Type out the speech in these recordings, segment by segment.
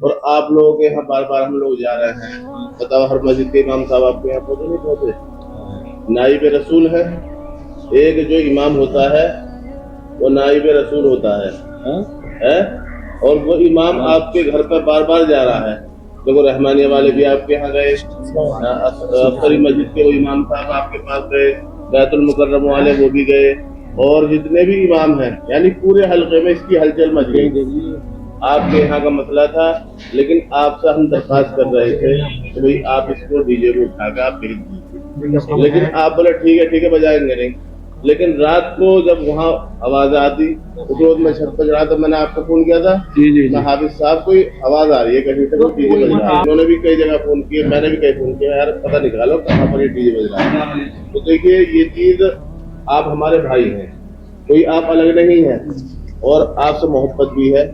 اور آپ لوگوں کے یہاں بار بار ہم لوگ جا رہے ہیں. بتاؤ ہر مسجد کے امام صاحب آپ کے یہاں پہنچے نہیں پہنچے؟ نائب رسول ہے. ایک جو امام ہوتا ہے وہ نائب رسول ہوتا ہے اور وہ امام آپ کے گھر پر بار بار جا رہا ہے. دیکھو رحمانیہ والے بھی آپ کے یہاں گئے, افسری مسجد کے وہ امام صاحب آپ کے پاس گئے, بیت المکرم والے وہ بھی گئے, اور جتنے بھی امام ہیں یعنی پورے حلقے میں اس کی ہلچل مچ گئی. آپ کے یہاں کا مسئلہ تھا, لیکن آپ سے ہم درخواست کر رہے تھے کہ بھائی آپ اس کو ڈی جے کو اٹھا کے آپ بھیج دیجیے, لیکن آپ بولے ٹھیک ہے بجائیں گے نہیں. لیکن رات کو جب وہاں آواز آتی, اس روز میں چھت پہ چڑھا تو میں نے آپ کو فون کیا تھا میں حافظ صاحب کوئی آواز آ رہی ہے کہیں سے ڈی جے بج رہا ہے. انہوں نے بھی کئی جگہ فون کیے, میں نے بھی کئی فون کیا, یار پتہ نکالو کہاں پر یہ ڈی جے بج رہا ہے. تو دیکھیے یہ چیز آپ ہمارے بھائی ہیں, کوئی آپ الگ نہیں ہیں, اور آپ سے محبت بھی ہے,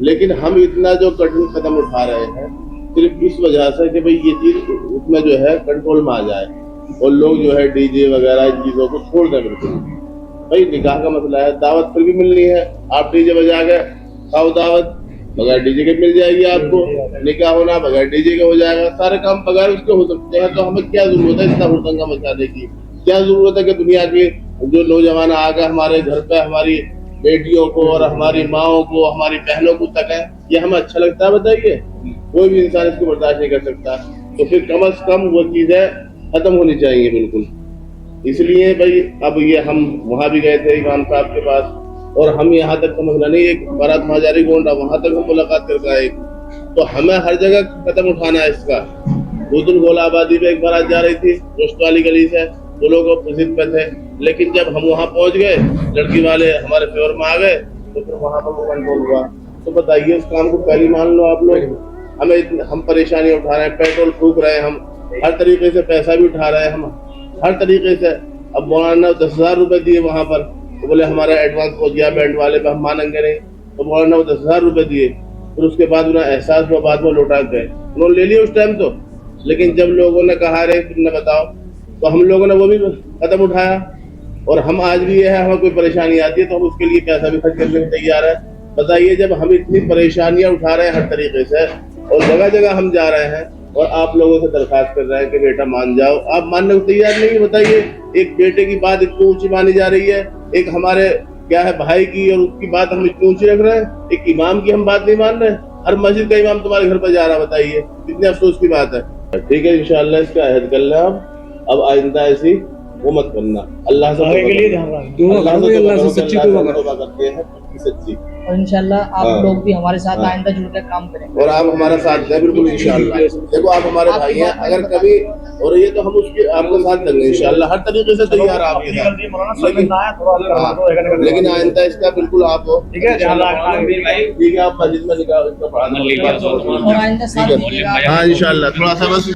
لیکن ہم اتنا جو کٹھن قدم اٹھا رہے ہیں صرف اس وجہ سے کہ بھئی یہ چیز اس میں جو ہے کنٹرول میں آ جائے اور لوگ جو ہے ڈی جے وغیرہ ان چیزوں کو چھوڑ دیں. بالکل بھائی نکاح کا مسئلہ ہے, دعوت پھر بھی ملنی ہے. آپ ڈی جے بجا کے کھاؤ دعوت, بغیر ڈی جے کے مل جائے گی آپ کو. نکاح ہونا بغیر ڈی جے کے ہو جائے گا, سارے کام بغیر اس کے ہو سکتے ہیں. تو ہمیں کیا ضرورت ہے اتنا ہڑدنگا مچانے کی؟ کیا ضرورت ہے کہ دنیا کے جو نوجوان آ کر ہمارے گھر پہ ہماری بیٹیوں کو اور ہماری ماؤں کو ہماری بہنوں کو تک ہے؟ یہ ہمیں اچھا لگتا ہے؟ بتائیے. کوئی بھی انسان اس کو برداشت نہیں کر سکتا. تو پھر کم از کم وہ چیزیں ختم ہونی چاہیے بالکل. اس لیے بھائی اب یہ ہم وہاں بھی گئے تھے امام صاحب کے پاس, اور ہم یہاں تک کا مسئلہ نہیں, ایک بارات مہاجاری گونڈا وہاں تک ہم ملاقات کر کے آئے. تو ہمیں ہر جگہ قدم اٹھانا ہے اس کا. بودل گولا آبادی میں ایک بارات جا رہی تھی گوشت والی گلی سے, وہ لوگ ضد پہ تھے, لیکن جب ہم وہاں پہنچ گئے لڑکی والے ہمارے فیور میں آ گئے تو پھر وہاں پر وہ کنٹرول ہوا. تو بتائیے اس کام کو پہلی مان لو آپ لوگ. ہم پریشانی اٹھا رہے ہیں, پیٹرول پھونک رہے ہیں, ہم ہر طریقے سے پیسہ بھی اٹھا رہے ہیں, ہم ہر طریقے سے. اب مولانا 10,000 روپے دیے وہاں پر, تو بولے ہمارا ایڈوانس پہنچ گیا بینڈ والے پہ, ہم مانیں گے نہیں. تو مولانا 10,000 روپے دیے, پھر اس کے بعد انہیں احساس ہوا, بعد میں لوٹا گئے. انہوں نے لے لیا اس ٹائم تو, لیکن جب لوگوں نے کہا رہے تم نے بتاؤ, تو ہم لوگوں نے وہ بھی قدم اٹھایا. اور ہم آج بھی یہ ہے, ہمیں کوئی پریشانی آتی ہے تو ہم اس کے لیے پیسہ بھی خرچ کرنے کو تیار ہے. بتائیے جب ہم اتنی پریشانیاں اٹھا رہے ہیں ہر طریقے سے, اور جگہ جگہ ہم جا رہے ہیں, اور آپ لوگوں سے درخواست کر رہے ہیں کہ بیٹا مان جاؤ, آپ ماننے کو تیار نہیں. بتائیے ایک بیٹے کی بات اتنی اونچی مانی جا رہی ہے, ایک ہمارے کیا ہے بھائی کی, اور اس کی بات ہم اتنی اونچی رکھ رہے ہیں, ایک امام کی ہم بات نہیں مان رہے. ہر مسجد کا امام تمہارے گھر پہ جا رہا, بتائیے کتنے افسوس کی بات ہے. ٹھیک ہے انشاءاللہ اس کا عہد کر لیں آپ, اب آئندہ ایسی وہ مت کرنا. اللہ سے سچی توبہ کرتے ہیں, سچی, اور انشاءاللہ آپ لوگ بھی ہمارے ساتھ آئندہ جڑ کر کام کریں گے, اور آپ ہمارا ساتھ دیں بالکل انشاءاللہ. دیکھو آپ ہمارے بھائی ہیں, اگر کبھی ہو رہی ہے تو ہم اس کے آپ کو ساتھ دیں گے انشاءاللہ, ہر طریقے سے تیار آپ کے ساتھ. لیکن آئندہ اس کا بالکل آپ ہو, ٹھیک ہے, آپ مسجد میں نکاح اور آئندہ ساتھ دیجیے گا. ہاں انشاءاللہ. تھوڑا سا بس